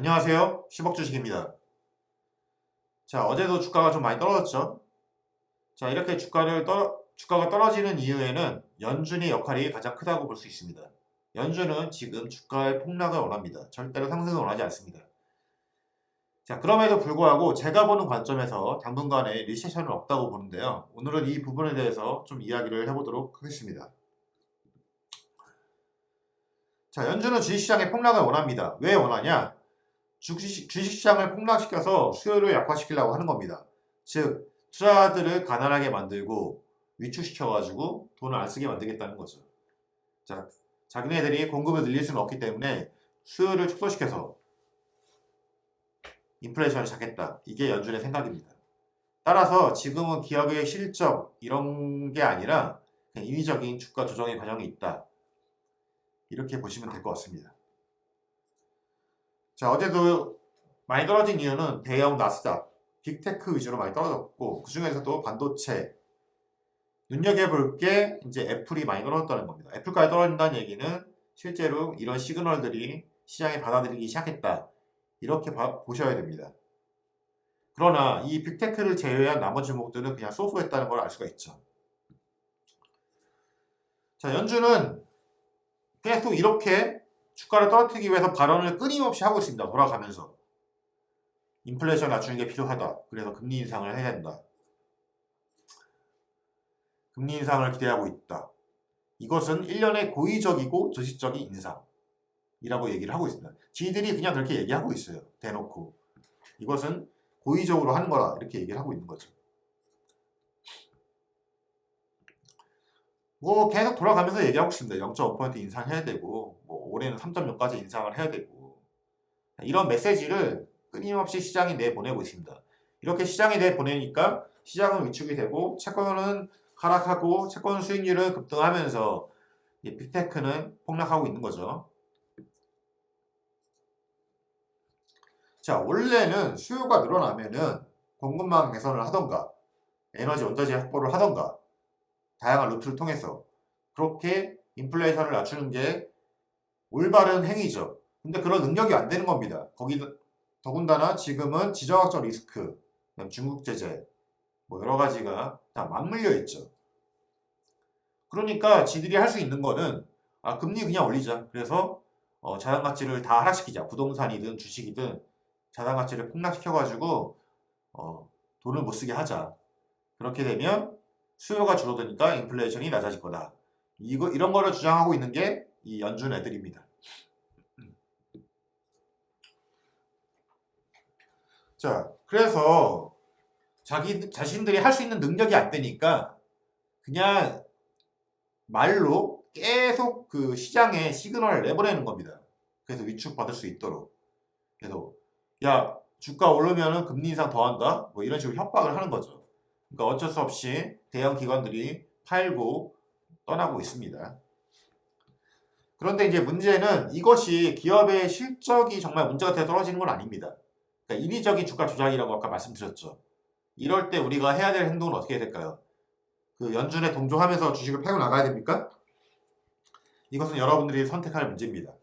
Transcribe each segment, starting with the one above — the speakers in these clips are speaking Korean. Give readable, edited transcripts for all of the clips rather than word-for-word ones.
안녕하세요. 10억 주식입니다. 자, 어제도 주가가 좀 많이 떨어졌죠? 자, 이렇게 주가가 떨어지는 이유에는 연준의 역할이 가장 크다고 볼 수 있습니다. 연준은 지금 주가의 폭락을 원합니다. 절대로 상승을 원하지 않습니다. 자, 그럼에도 불구하고 제가 보는 관점에서 당분간에 리세션은 없다고 보는데요. 오늘은 이 부분에 대해서 좀 이야기를 해보도록 하겠습니다. 자, 연준은 주식시장의 폭락을 원합니다. 왜 원하냐? 주식시장을 폭락시켜서 수요를 약화시키려고 하는 겁니다. 즉, 투자자들을 가난하게 만들고 위축시켜가지고 돈을 안 쓰게 만들겠다는 거죠. 자, 자기네들이 공급을 늘릴 수는 없기 때문에 수요를 축소시켜서 인플레이션을 잡겠다. 이게 연준의 생각입니다. 따라서 지금은 기업의 실적 이런 게 아니라 그냥 인위적인 주가 조정의 과정이 있다. 이렇게 보시면 될 것 같습니다. 자, 어제도 많이 떨어진 이유는 대형 나스닥, 빅테크 위주로 많이 떨어졌고, 그 중에서도 반도체, 눈여겨볼 게 이제 애플이 많이 떨어졌다는 겁니다. 애플까지 떨어진다는 얘기는 실제로 이런 시그널들이 시장에 받아들이기 시작했다. 이렇게 보셔야 됩니다. 그러나 이 빅테크를 제외한 나머지 종목들은 그냥 소소했다는 걸 알 수가 있죠. 자, 연준은 계속 이렇게 주가를 떨어뜨리기 위해서 발언을 끊임없이 하고 있습니다. 돌아가면서. 인플레이션 낮추는 게 필요하다. 그래서 금리 인상을 해야 된다. 금리 인상을 기대하고 있다. 이것은 1년의 고의적이고 조직적인 인상이라고 얘기를 하고 있습니다. 지들이 그냥 그렇게 얘기하고 있어요. 대놓고. 이것은 고의적으로 하는 거다. 이렇게 얘기를 하고 있는 거죠. 뭐 계속 돌아가면서 얘기하고 있습니다. 0.5% 인상해야 되고 뭐 올해는 3.6까지 인상을 해야 되고 이런 메시지를 끊임없이 시장이 내보내고 있습니다. 이렇게 시장이 내보내니까 시장은 위축이 되고 채권은 하락하고 채권 수익률은 급등하면서 빅테크는 폭락하고 있는 거죠. 자, 원래는 수요가 늘어나면은 공급망 개선을 하던가 에너지 원자재 확보를 하던가 다양한 루트를 통해서 그렇게 인플레이션을 낮추는 게 올바른 행위죠. 근데 그런 능력이 안 되는 겁니다. 더군다나 지금은 지정학적 리스크, 중국 제재, 뭐 여러 가지가 다 맞물려 있죠. 그러니까 지들이 할 수 있는 거는 금리 그냥 올리자. 그래서 자산 가치를 다 하락시키자. 부동산이든 주식이든 자산 가치를 폭락시켜가지고 돈을 못 쓰게 하자. 그렇게 되면 수요가 줄어드니까 인플레이션이 낮아질 거다. 이런 거를 주장하고 있는 게 이 연준 애들입니다. 자, 그래서 자신들이 할 수 있는 능력이 안 되니까 그냥 말로 계속 그 시장에 시그널을 내보내는 겁니다. 그래서 위축받을 수 있도록. 그래서 야, 주가 오르면은 금리 인상 더 한다? 뭐 이런 식으로 협박을 하는 거죠. 그러니까 어쩔 수 없이 대형 기관들이 팔고 떠나고 있습니다. 그런데 이제 문제는 이것이 기업의 실적이 정말 문제가 돼서 떨어지는 건 아닙니다. 그러니까 인위적인 주가 조작이라고 아까 말씀드렸죠. 이럴 때 우리가 해야 될 행동은 어떻게 해야 될까요? 그 연준에 동조하면서 주식을 팔고 나가야 됩니까? 이것은 여러분들이 선택할 문제입니다.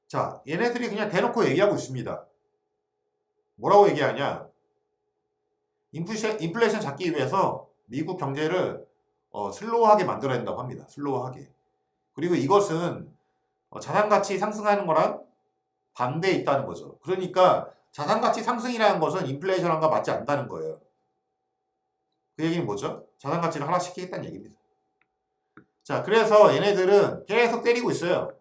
자, 얘네들이 그냥 대놓고 얘기하고 있습니다. 뭐라고 얘기하냐? 인플레이션 잡기 위해서 미국 경제를 슬로우하게 만들어야 된다고 합니다. 슬로우하게. 그리고 이것은 자산가치 상승하는 거랑 반대에 있다는 거죠. 그러니까 자산가치 상승이라는 것은 인플레이션과 맞지 않다는 거예요. 그 얘기는 뭐죠? 자산가치를 하락시키겠다는 얘기입니다. 자, 그래서 얘네들은 계속 때리고 있어요.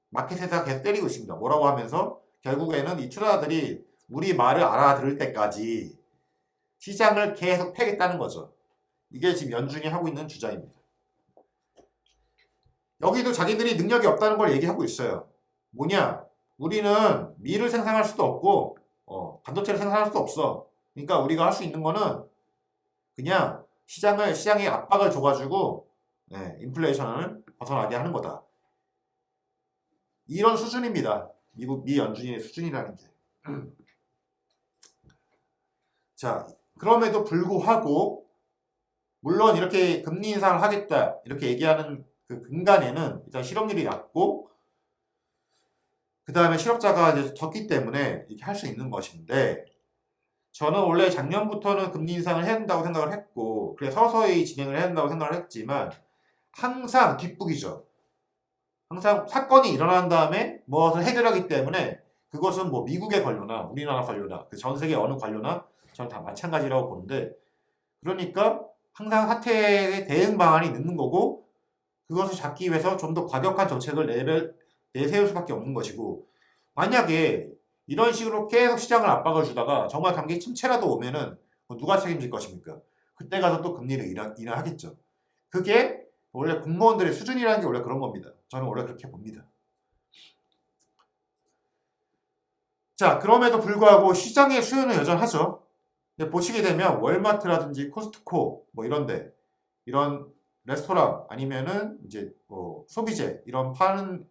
마켓에서 계속 때리고 있습니다. 뭐라고 하면서 결국에는 이 투자자들이 우리 말을 알아들을 때까지 시장을 계속 패겠다는 거죠. 이게 지금 연준이 하고 있는 주장입니다. 여기도 자기들이 능력이 없다는 걸 얘기하고 있어요. 뭐냐? 우리는 밀을 생산할 수도 없고 반도체를 생산할 수도 없어. 그러니까 우리가 할 수 있는 거는 그냥 시장에 압박을 줘가지고 인플레이션을 벗어나게 하는 거다. 이런 수준입니다. 미 연준의 수준이라는 게. 자, 그럼에도 불구하고 물론 이렇게 금리 인상을 하겠다 이렇게 얘기하는 그 근간에는 일단 실업률이 낮고 그 다음에 실업자가 이제 적기 때문에 이렇게 할 수 있는 것인데, 저는 원래 작년부터는 금리 인상을 해야 된다고 생각을 했고, 그래 서서히 진행을 해야 된다고 생각을 했지만, 항상 뒷북이죠. 항상 사건이 일어난 다음에 무엇을 해결하기 때문에, 그것은 뭐 미국의 관료나 우리나라 관료나 그 전 세계 어느 관료나 저는 다 마찬가지라고 보는데, 그러니까 항상 사태의 대응 방안이 늦는 거고, 그것을 잡기 위해서 좀 더 과격한 정책을 내세울 수밖에 없는 것이고, 만약에 이런 식으로 계속 시장을 압박을 주다가 정말 경기 침체라도 오면은 누가 책임질 것입니까? 그때 가서 또 금리를 인하하겠죠. 그게 원래 공무원들의 수준이라는 게 원래 그런 겁니다. 저는 원래 그렇게 봅니다. 자, 그럼에도 불구하고 시장의 수요는 여전하죠. 근데 보시게 되면 월마트라든지 코스트코 뭐 이런데, 이런 레스토랑 아니면은 이제 뭐 소비재 이런 파는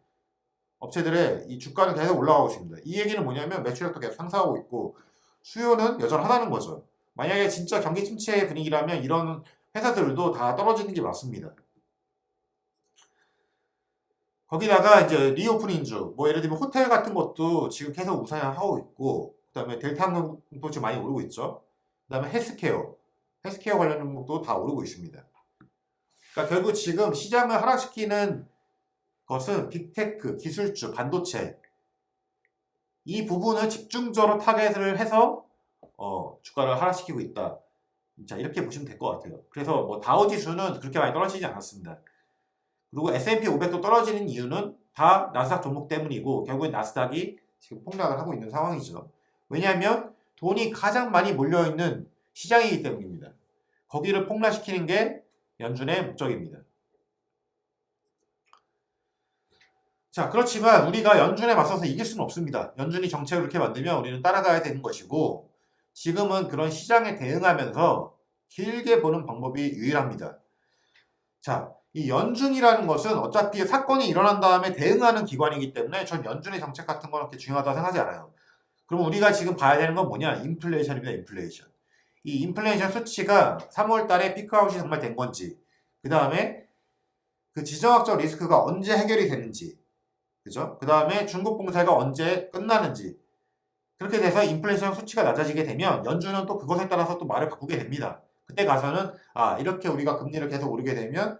업체들의 이 주가는 계속 올라가고 있습니다. 이 얘기는 뭐냐면 매출액도 계속 상승하고 있고 수요는 여전하다는 거죠. 만약에 진짜 경기 침체 분위기라면 이런 회사들도 다 떨어지는 게 맞습니다. 거기다가 이제 리오프닝주, 뭐 예를 들면 호텔 같은 것도 지금 계속 우상향하고 있고, 그 다음에 델타항공도 지금 많이 오르고 있죠. 그 다음에 헬스케어 관련 종목도 다 오르고 있습니다. 그러니까 결국 지금 시장을 하락시키는 것은 빅테크, 기술주, 반도체 이 부분을 집중적으로 타겟을 해서 주가를 하락시키고 있다. 자, 이렇게 보시면 될 것 같아요. 그래서 뭐 다우지수는 그렇게 많이 떨어지지 않았습니다. 그리고 S&P 500도 떨어지는 이유는 다 나스닥 종목 때문이고, 결국엔 나스닥이 지금 폭락을 하고 있는 상황이죠. 왜냐하면 돈이 가장 많이 몰려있는 시장이기 때문입니다. 거기를 폭락시키는 게 연준의 목적입니다. 자, 그렇지만 우리가 연준에 맞서서 이길 수는 없습니다. 연준이 정책을 그렇게 만들면 우리는 따라가야 되는 것이고, 지금은 그런 시장에 대응하면서 길게 보는 방법이 유일합니다. 자, 이 연준이라는 것은 어차피 사건이 일어난 다음에 대응하는 기관이기 때문에 전 연준의 정책 같은 건 그렇게 중요하다고 생각하지 않아요. 그럼 우리가 지금 봐야 되는 건 뭐냐? 인플레이션입니다. 인플레이션. 이 인플레이션 수치가 3월 달에 피크아웃이 정말 된 건지, 그 다음에 그 지정학적 리스크가 언제 해결이 되는지, 그죠? 그 다음에 중국 봉쇄가 언제 끝나는지, 그렇게 돼서 인플레이션 수치가 낮아지게 되면 연준은 또 그것에 따라서 또 말을 바꾸게 됩니다. 그때 가서는 이렇게 우리가 금리를 계속 오르게 되면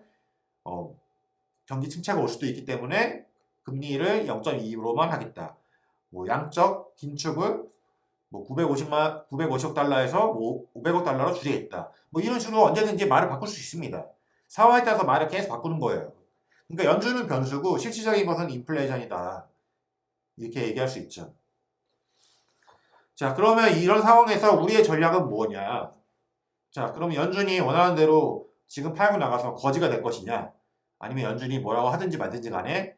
경기 침체가 올 수도 있기 때문에 금리를 0.25로만 하겠다. 뭐 양적 긴축을 뭐 950억 달러에서 뭐 500억 달러로 줄이겠다. 뭐 이런 식으로 언제든지 말을 바꿀 수 있습니다. 상황에 따라서 말을 계속 바꾸는 거예요. 그러니까 연준은 변수고 실질적인 것은 인플레이션이다. 이렇게 얘기할 수 있죠. 자, 그러면 이런 상황에서 우리의 전략은 뭐냐? 자, 그럼 연준이 원하는 대로 지금 팔고 나가서 거지가 될 것이냐? 아니면 연준이 뭐라고 하든지 말든지 간에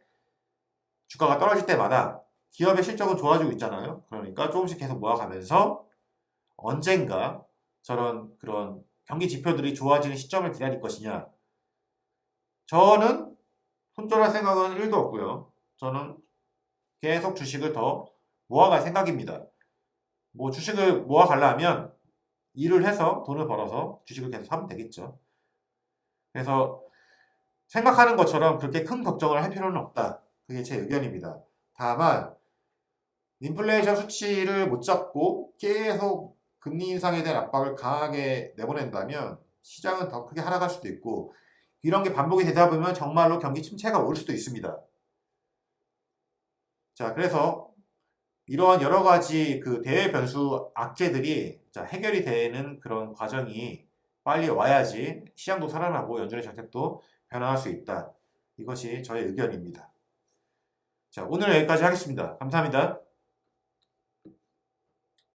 주가가 떨어질 때마다 기업의 실적은 좋아지고 있잖아요. 그러니까 조금씩 계속 모아가면서 언젠가 그런 경기 지표들이 좋아지는 시점을 기다릴 것이냐? 저는 손절할 생각은 1도 없고요. 저는 계속 주식을 더 모아갈 생각입니다. 뭐 주식을 모아가려면 일을 해서 돈을 벌어서 주식을 계속 사면 되겠죠. 그래서 생각하는 것처럼 그렇게 큰 걱정을 할 필요는 없다. 그게 제 의견입니다. 다만 인플레이션 수치를 못 잡고 계속 금리 인상에 대한 압박을 강하게 내보낸다면 시장은 더 크게 하락할 수도 있고, 이런 게 반복이 되다 보면 정말로 경기 침체가 올 수도 있습니다. 자, 그래서 이러한 여러 가지 그 대외 변수 악재들이 해결이 되는 그런 과정이 빨리 와야지 시장도 살아나고 연준의 정책도 변화할 수 있다. 이것이 저의 의견입니다. 자, 오늘 여기까지 하겠습니다. 감사합니다.